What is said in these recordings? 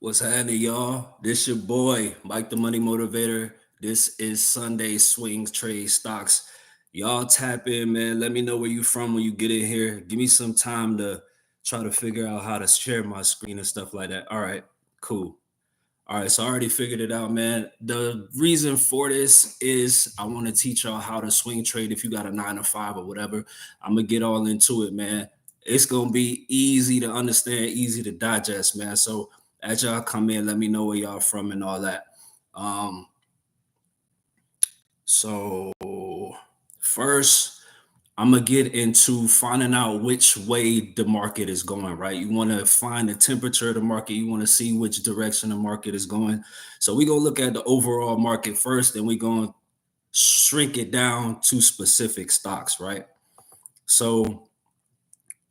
What's happening, y'all? This your boy, Mike the Money Motivator. This is Sunday Swing Trade Stocks. Y'all tap in, man. Let me know where you from when you get in here. Give me some time to try to figure out how to share my screen and stuff like that. All right, cool. All right, so I already figured it out, man. The reason for this is I want to teach y'all how to swing trade if you got a 9 to 5 or whatever. I'm gonna get all into it, man. It's gonna be easy to understand, easy to digest, man. So as y'all come in, let me know where y'all from and all that. Um, so first, I'm gonna get into finding out which way the market is going, right? You want to find the temperature of the market, you want to see which direction the market is going. So we're gonna look at the overall market first, and we're gonna shrink it down to specific stocks, right? So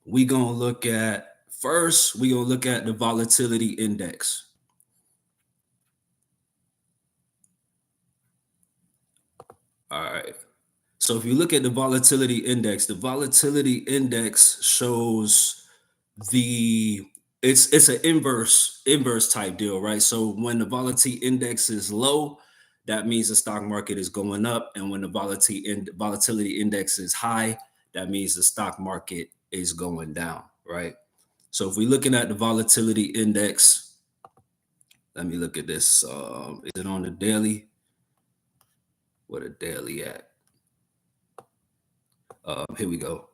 we're gonna look at first, we're gonna look at the volatility index. All right. So if you look at the volatility index shows the it's an inverse type deal, right? So when the volatility index is low, that means the stock market is going up, and when the volatility index is high, that means the stock market is going down, right? So if we're looking at the volatility index, let me look at this. Is it on the daily? Where the daily at? Here we go.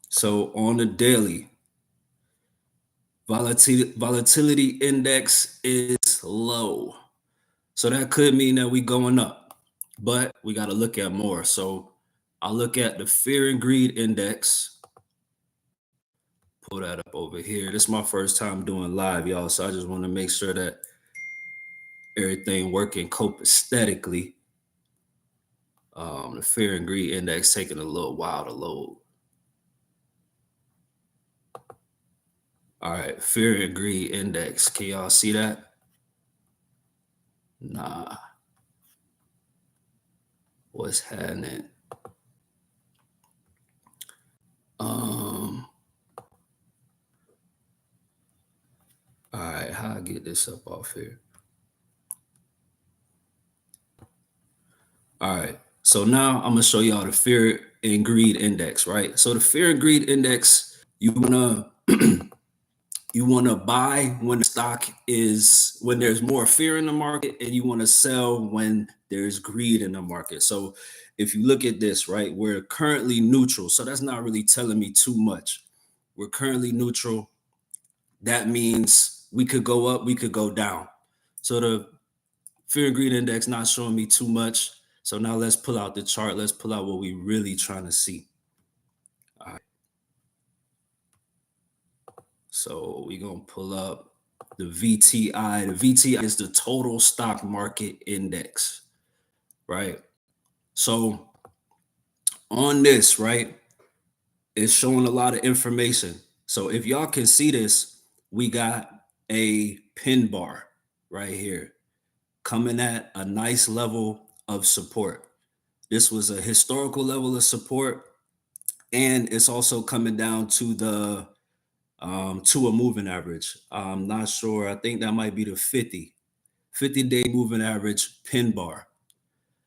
So on the daily, volatility index is low. So that could mean that we going up, but we got to look at more. So I'll look at the fear and greed index. Pull that up over here. This is my first time doing live, y'all. So I just want to make sure that everything working copacetically. The fear and greed index taking a little while to load. All right, fear and greed index. Can y'all see that? Nah. What's happening? All right, how I get this up off here? All right, so now I'm gonna show y'all the fear and greed index, right? So the fear and greed index, you wanna you wanna buy when the stock is when there's more fear in the market, and you wanna sell when there's greed in the market. So if you look at this, right, we're currently neutral, so that's not really telling me too much. We're currently neutral. That means we could go up, we could go down. So the fear and greed index not showing me too much. So now let's pull out the chart. Let's pull out what we really trying to see. All right. So we're going to pull up the VTI. The VTI is the total stock market index, right? So on this, right, it's showing a lot of information. So if y'all can see this, we got a pin bar right here coming at a nice level of support. This was a historical level of support, and it's also coming down to the to a moving average. I'm not sure. I think that might be the 50-day moving average pin bar.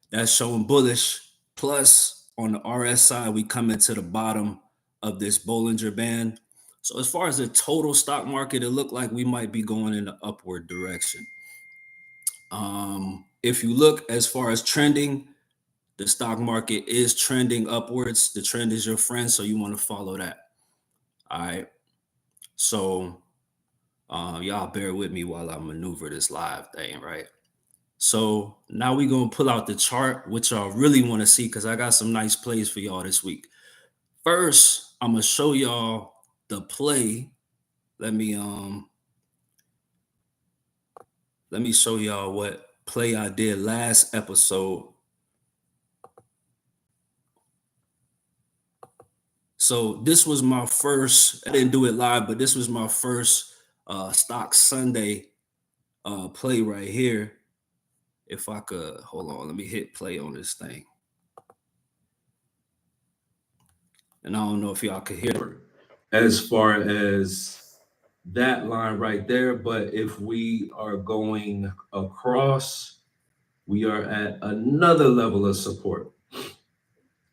That's showing bullish. Plus, on the RSI, we come into the bottom of this Bollinger Band. So as far as the total stock market, it looked like we might be going in the upward direction. If you look as far as trending, the stock market is trending upwards. The trend is your friend, so you want to follow that. All right. So y'all bear with me while I maneuver this live thing, right? So now we're going to pull out the chart, which y'all really want to see because I got some nice plays for y'all this week. First, I'm going to show y'all the play. Let me show y'all what play I did last episode. So this was my first, I didn't do it live, but this was my first Stock Sunday play right here. If I could, hold on, let me hit play on this thing. And I don't know if y'all could hear it. As far as that line right there. But if we are going across, we are at another level of support.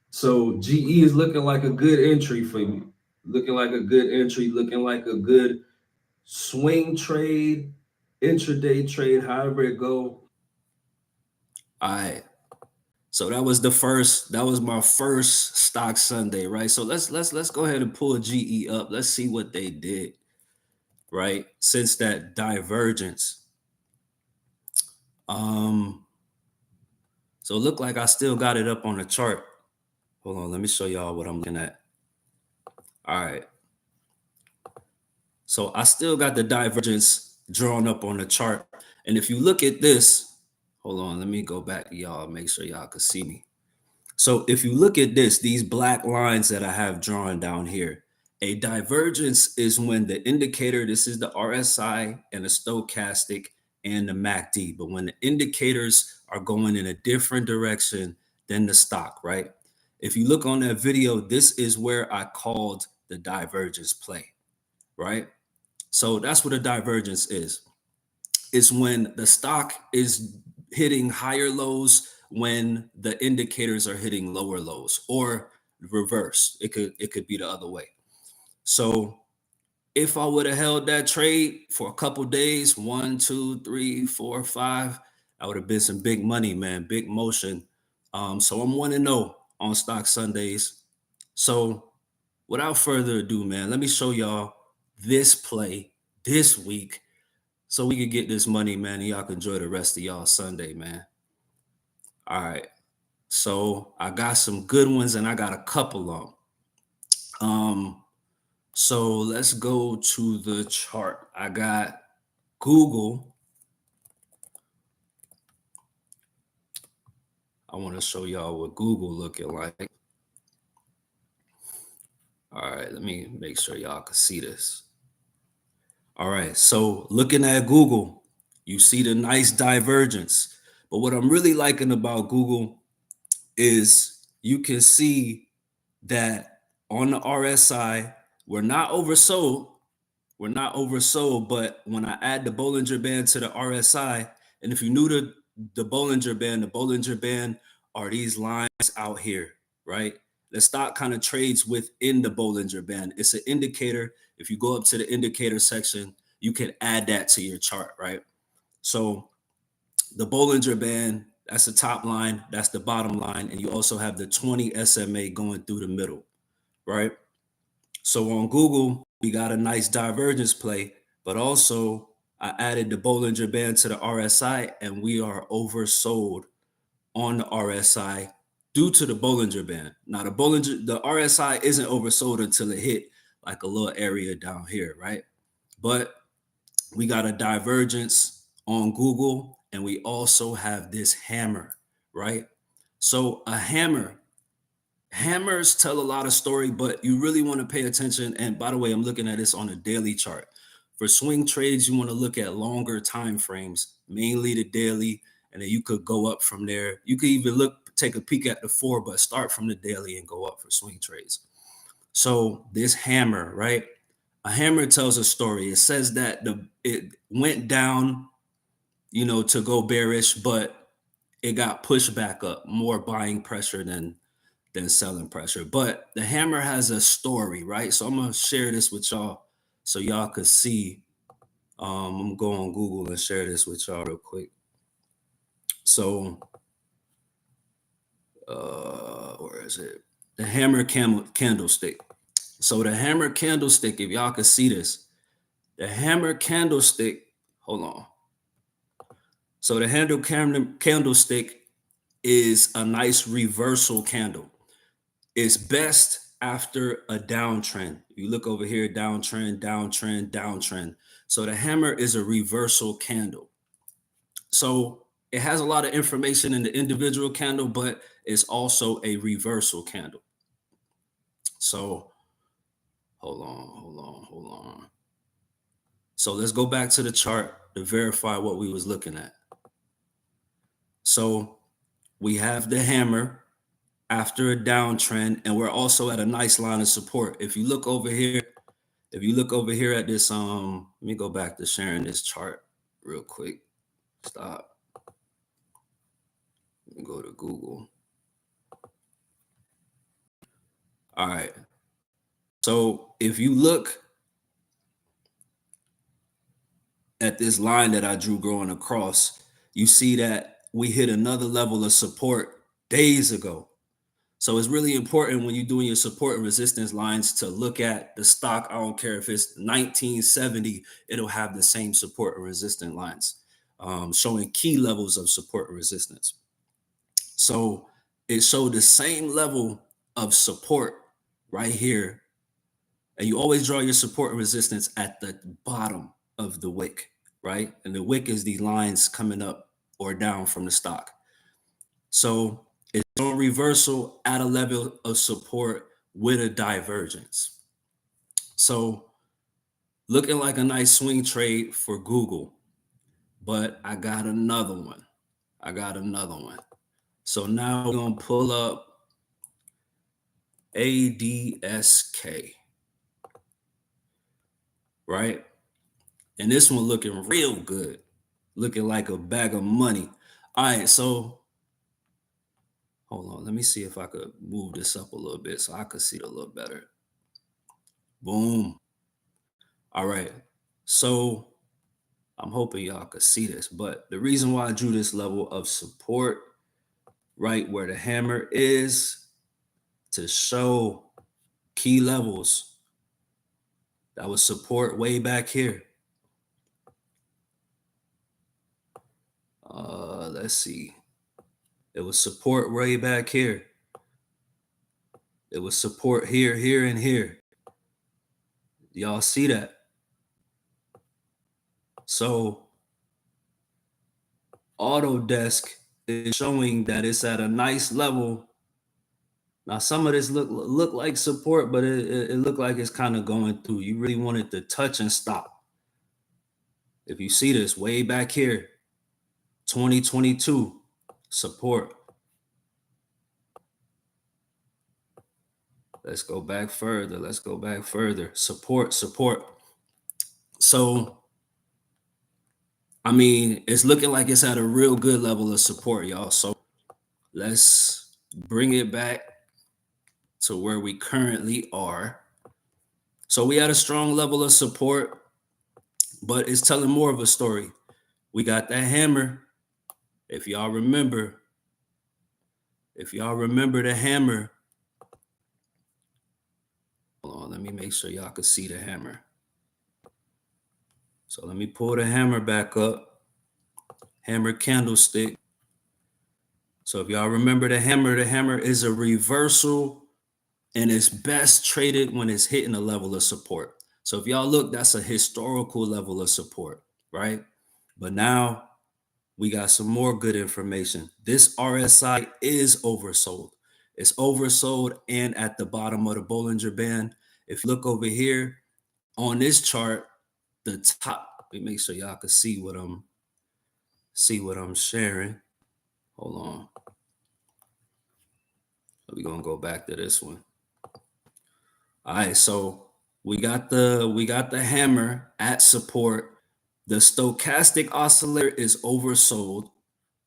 So GE is looking like a good entry for me. Looking like a good entry, looking like a good swing trade, intraday trade, however it go. All right. So that was my first stock Sunday, right? So let's go ahead and pull GE up. Let's see what they did, right? Since that divergence. So it looked like I still got it up on the chart. Hold on, let me show y'all what I'm looking at. All right. So I still got the divergence drawn up on the chart. And if you look at this, hold on, let me go back to y'all, make sure y'all can see me. So if you look at this, these black lines that I have drawn down here, a divergence is when the indicator, this is the RSI and the stochastic and the MACD, but when the indicators are going in a different direction than the stock, right? If you look on that video, this is where I called the divergence play, right? So that's what a divergence is. It's when the stock is hitting higher lows when the indicators are hitting lower lows, or reverse. It could be the other way. So if I would have held that trade for a couple days, 1, 2, 3, 4, 5, I would have been some big money, man, big motion. So I'm 1-0 on stock Sundays. So without further ado, man, let me show y'all this play this week so we can get this money, man, and y'all can enjoy the rest of y'all Sunday, man. All right. So I got some good ones and I got a couple of them. So let's go to the chart. I got Google. I want to show y'all what Google looking like. All right, let me make sure y'all can see this. All right, so looking at Google, you see the nice divergence. But what I'm really liking about Google is you can see that on the RSI, we're not oversold. We're not oversold, but when I add the Bollinger Band to the RSI, and if you knew the Bollinger Band are these lines out here, right? The stock kind of trades within the Bollinger Band. It's an indicator. If you go up to the indicator section, you can add that to your chart, right? So the Bollinger Band, that's the top line, that's the bottom line, and you also have the 20 SMA going through the middle, right? So on Google, we got a nice divergence play, but also I added the Bollinger Band to the RSI, and we are oversold on the RSI due to the Bollinger Band. Now the RSI isn't oversold until it hit like a little area down here, right? But we got a divergence on Google, and we also have this hammer, right? So a hammers tell a lot of story, but you really want to pay attention. And by the way, I'm looking at this on a daily chart. For swing trades, you want to look at longer time frames, mainly the daily, and then you could go up from there. You could even take a peek at the 4, but start from the daily and go up for swing trades. So this hammer, right? A hammer tells a story. It says that it went down, to go bearish, but it got pushed back up, more buying pressure than selling pressure. But the hammer has a story, right? So I'm gonna share this with y'all so y'all could see. I'm gonna go on Google and share this with y'all real quick. So where is it? The hammer candlestick. So the hammer candlestick, if y'all can see this, the hammer candlestick, hold on. So the handle candlestick is a nice reversal candle. It's best after a downtrend. You look over here, downtrend, downtrend, downtrend. So the hammer is a reversal candle. So it has a lot of information in the individual candle, but it's also a reversal candle. So hold on. So let's go back to the chart to verify what we was looking at. So we have the hammer after a downtrend, and we're also at a nice line of support. If you look over here, If you look over here at this, let me go back to sharing this chart real quick. Stop. Let me go to Google. All right. So if you look at this line that I drew going across, you see that we hit another level of support days ago. So it's really important when you're doing your support and resistance lines to look at the stock. I don't care if it's 1970, it'll have the same support and resistance lines, showing key levels of support and resistance. So it showed the same level of support right here. And you always draw your support and resistance at the bottom of the wick, right? And the wick is these lines coming up or down from the stock. So it's on reversal at a level of support with a divergence. So looking like a nice swing trade for Google, but I got another one. So now we're going to pull up ADSK, right? And this one looking real good, looking like a bag of money. All right, so hold on. Let me see if I could move this up a little bit so I could see it a little better. Boom. All right. So I'm hoping y'all could see this, but the reason why I drew this level of support right where the hammer is to show key levels that was support way back here. Let's see. It was support way back here. It was support here, here, and here. Y'all see that? So Autodesk is showing that it's at a nice level. Now, some of this look like support, but it looked like it's kind of going through. You really want it to touch and stop. If you see this way back here, 2022, support. Let's go back further. Support. So, I mean, it's looking like it's at a real good level of support, y'all. So let's bring it back to where we currently are. So we had a strong level of support, but it's telling more of a story. We got that hammer. If y'all remember the hammer, hold on, let me make sure y'all can see the hammer. So let me pull the hammer back up. Hammer candlestick. So if y'all remember the hammer is a reversal and it's best traded when it's hitting a level of support. So if y'all look, that's a historical level of support, right? But now we got some more good information. This RSI is oversold. It's oversold and at the bottom of the Bollinger Band. If you look over here on this chart, the top, let me make sure y'all can see what I'm sharing. Hold on. We're gonna go back to this one. All right, so we got the hammer at support. The stochastic oscillator is oversold.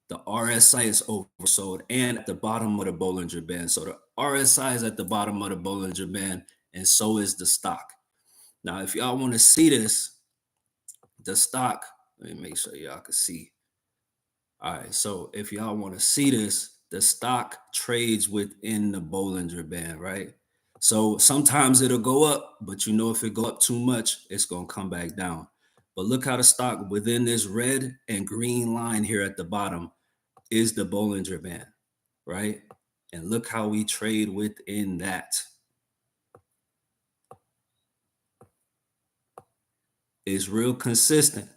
The RSI is oversold and at the bottom of the Bollinger Band. So the RSI is at the bottom of the Bollinger Band, and so is the stock. Now, if y'all want to see this, the stock, let me make sure y'all can see. All right, so if y'all want to see this, the stock trades within the Bollinger Band, right? So sometimes it'll go up, but you know if it go up too much, it's going to come back down. But look how the stock within this red and green line here at the bottom is the Bollinger Band, right? And look how we trade within that. It's real consistent.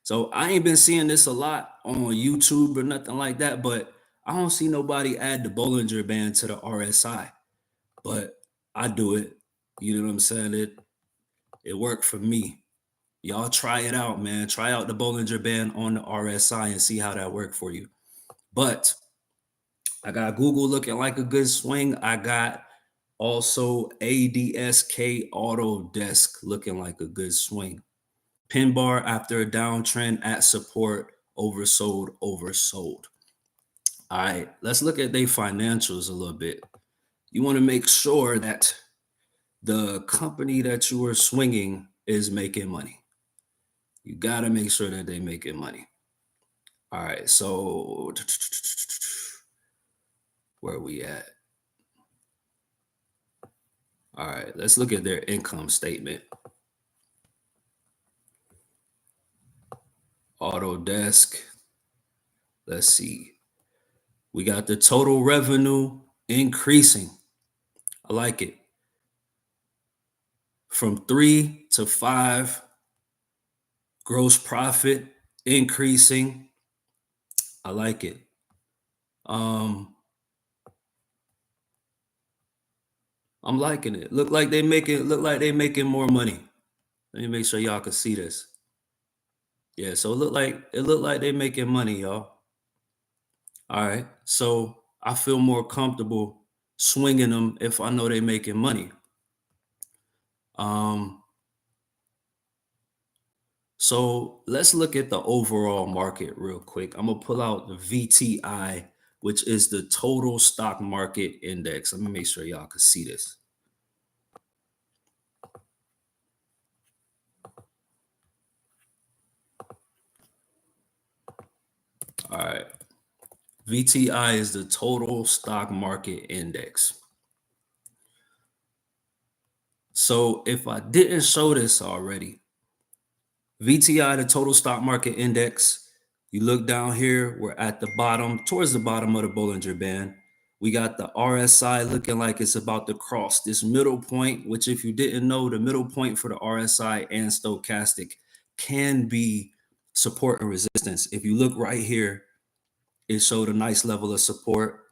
So I ain't been seeing this a lot on YouTube or nothing like that, but I don't see nobody add the Bollinger Band to the RSI. But I do it. You know what I'm saying? It worked for me. Y'all try it out, man. Try out the Bollinger Band on the RSI and see how that worked for you. But I got Google looking like a good swing. I got Also, ADSK Autodesk looking like a good swing. Pin bar after a downtrend at support, oversold, oversold. All right, let's look at their financials a little bit. You want to make sure that the company that you are swinging is making money. You got to make sure that they making money. All right, so where are we at? All right, let's look at their income statement. Autodesk. Let's see. We got the total revenue increasing. I like it. From 3 to 5. Gross profit increasing. I like it. I'm liking it. Look like they making more money. Let me make sure y'all can see this. Yeah, so it look like they making money, y'all. All right. So I feel more comfortable swinging them if I know they making money. So let's look at the overall market real quick. I'm gonna pull out the VTI, which is the total stock market index. Let me make sure y'all can see this. All right. VTI is the total stock market index. So if I didn't show this already, VTI, the total stock market index, you look down here, we're at the bottom, towards the bottom of the Bollinger Band. We got the RSI looking like it's about to cross this middle point, which if you didn't know, the middle point for the RSI and stochastic can be support and resistance. If you look right here, it showed a nice level of support.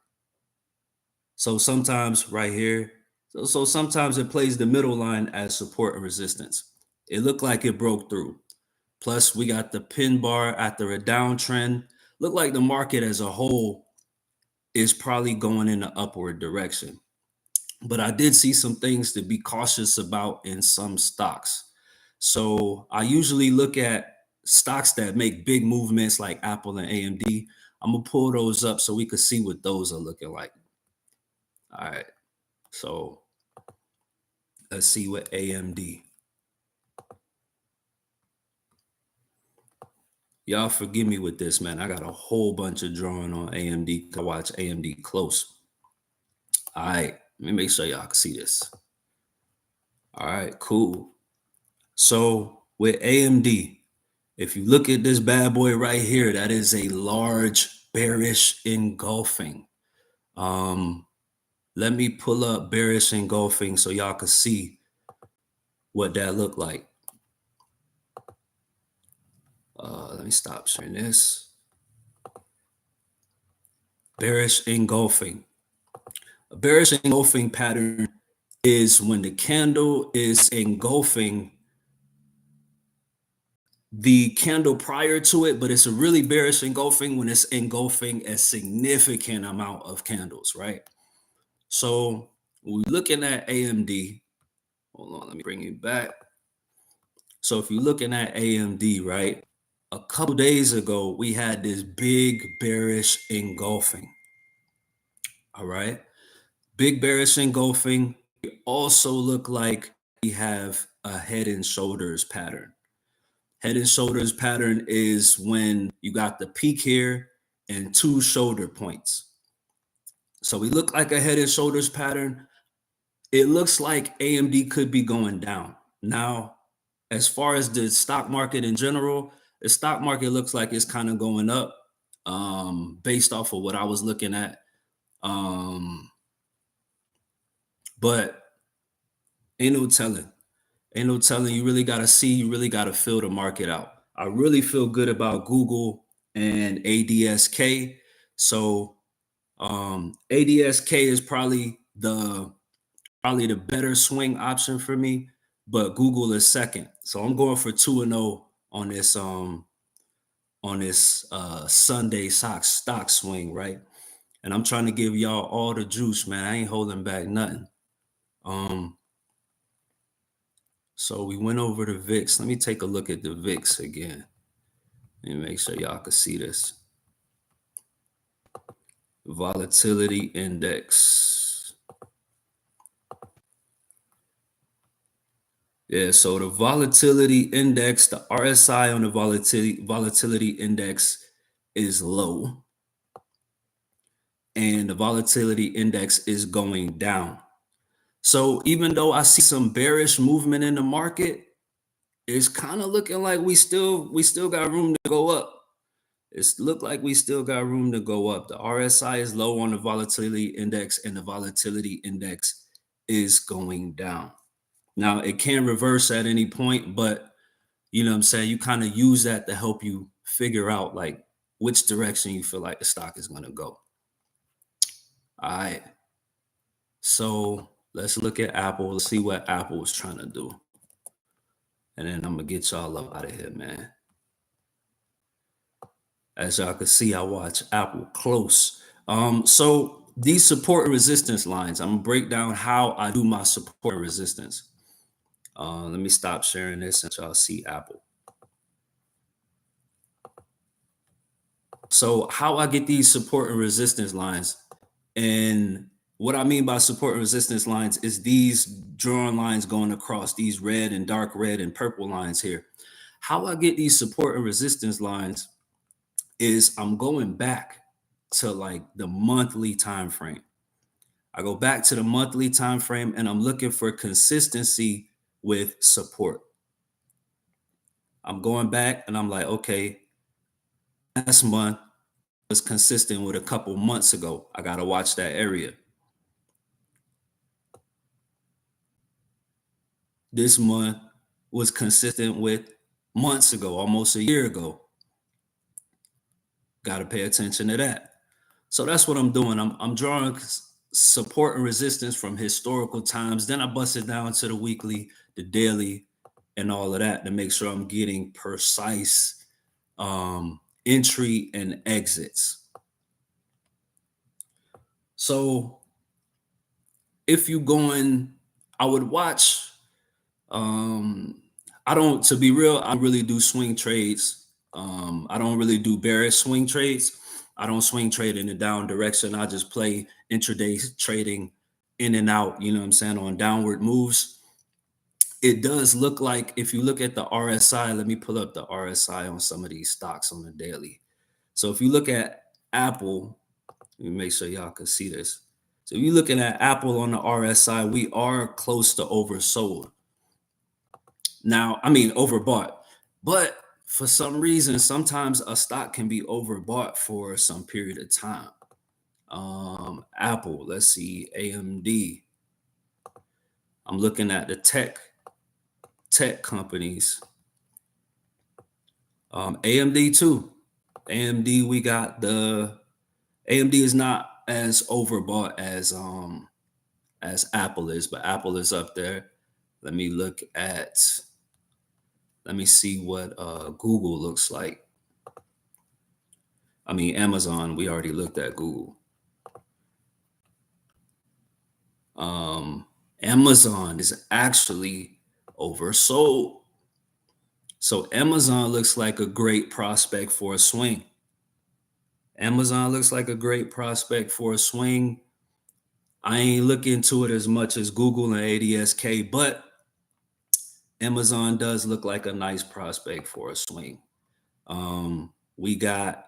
So sometimes right here, so sometimes it plays the middle line as support and resistance. It looked like it broke through. Plus, we got the pin bar after a downtrend. Look like the market as a whole is probably going in the upward direction. But I did see some things to be cautious about in some stocks. So I usually look at stocks that make big movements like Apple and AMD. I'm gonna pull those up so we could see what those are looking like. All right. So let's see what AMD. Y'all forgive me with this, man. I got a whole bunch of drawing on AMD. I watch AMD close. All right, let me make sure y'all can see this. All right, cool. So with AMD, if you look at this bad boy right here, that is a large bearish engulfing. Let me pull up bearish engulfing so y'all can see what that looked like. Let me stop sharing this. Bearish engulfing. A bearish engulfing pattern is when the candle is engulfing the candle prior to it, but it's a really bearish engulfing when it's engulfing a significant amount of candles, right? So we're looking at AMD. Hold on, let me bring you back. So if you're looking at AMD, right, a couple days ago, we had this big bearish engulfing. All right. Big bearish engulfing. We also look like we have a head and shoulders pattern. Head and shoulders pattern is when you got the peak here and two shoulder points. So we look like a head and shoulders pattern. It looks like AMD could be going down. Now, as far as the stock market in general, the stock market looks like it's kind of going up based off of what I was looking at. But ain't no telling. Ain't no telling. You really got to see, you really got to feel the market out. I really feel good about Google and ADSK. So ADSK is probably the better swing option for me, but Google is second. So I'm going for 2-0 on this Sunday stock swing, right? And I'm trying to give y'all all the juice, man. I ain't holding back nothing. Um, so we went over the VIX. Let me take a look at the VIX again and make sure y'all can see this. Volatility index. Yeah, so the volatility index, the RSI on the volatility index is low, and the volatility index is going down. So even though I see some bearish movement in the market, it's kind of looking like we still got room to go up. It's look like we still got room to go up. The RSI is low on the volatility index, and the volatility index is going down. Now it can reverse at any point, but you know what I'm saying, you kind of use that to help you figure out like which direction you feel like the stock is going to go. All right. So let's look at Apple. Let's see what Apple is trying to do. And then I'm going to get y'all up out of here, man. As y'all can see, I watch Apple close. So these support and resistance lines, I'm going to break down how I do my support and resistance. Let me stop sharing this and y'all see Apple. So how I get these support and resistance lines, and what I mean by support and resistance lines is these drawn lines going across, these red and dark red and purple lines here. How I get these support and resistance lines is I'm going back to like the monthly time frame. I go back to the monthly time frame and I'm looking for consistency with support. I'm going back and I'm like, okay, last month was consistent with a couple months ago. I got to watch that area. This month was consistent with months ago, almost a year ago. Got to pay attention to that. So that's what I'm doing. I'm drawing support and resistance from historical times. Then I bust it down to the weekly, the daily, and all of that to make sure I'm getting precise entry and exits. So if you going, I would watch. I don't, to be real, I really do swing trades. I don't really do bearish swing trades. I don't swing trade in the down direction. I just play intraday trading in and out, you know what I'm saying, on downward moves. It does look like, if you look at the RSI, let me pull up the RSI on some of these stocks on the daily. So if you look at Apple, let me make sure y'all can see this. So if you're looking at Apple on the RSI, we are close to oversold. Now, I mean, overbought, but for some reason, sometimes a stock can be overbought for some period of time. Apple, let's see, AMD. I'm looking at the tech companies. AMD too. AMD, we got the AMD is not as overbought as Apple is, but Apple is up there. Let me look at. Let me see what Google looks like. I mean, Amazon, we already looked at Google. Amazon is actually oversold. So Amazon looks like a great prospect for a swing. Amazon looks like a great prospect for a swing. I ain't looking into it as much as Google and ADSK, but Amazon does look like a nice prospect for a swing. We got,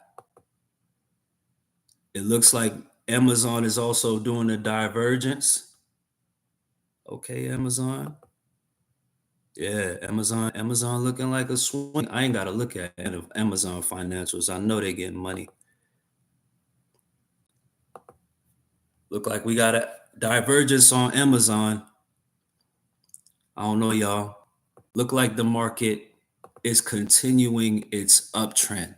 it looks like Amazon is also doing a divergence. Okay, Amazon. Yeah, Amazon looking like a swing. I ain't got to look at Amazon financials. I know they getting money. Look like we got a divergence on Amazon. I don't know, y'all. Look like the market is continuing its uptrend.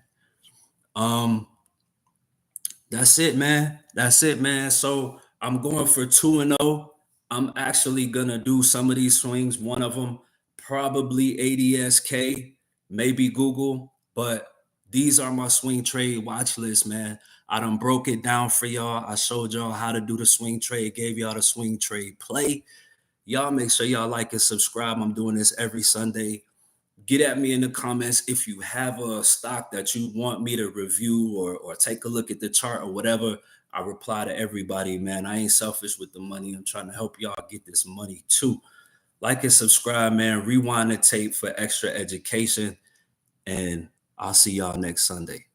That's it, man. That's it, man. So I'm going for 2-0. I'm actually gonna do some of these swings. One of them probably ADSK, maybe Google, but these are my swing trade watch list, man. I done broke it down for y'all. I showed y'all how to do the swing trade, gave y'all the swing trade play. Y'all make sure y'all like and subscribe. I'm doing this every Sunday. Get at me in the comments if you have a stock that you want me to review or take a look at the chart or whatever. I reply to everybody, man. I ain't selfish with the money. I'm trying to help y'all get this money too. Like and subscribe, man. Rewind the tape for extra education. And I'll see y'all next Sunday.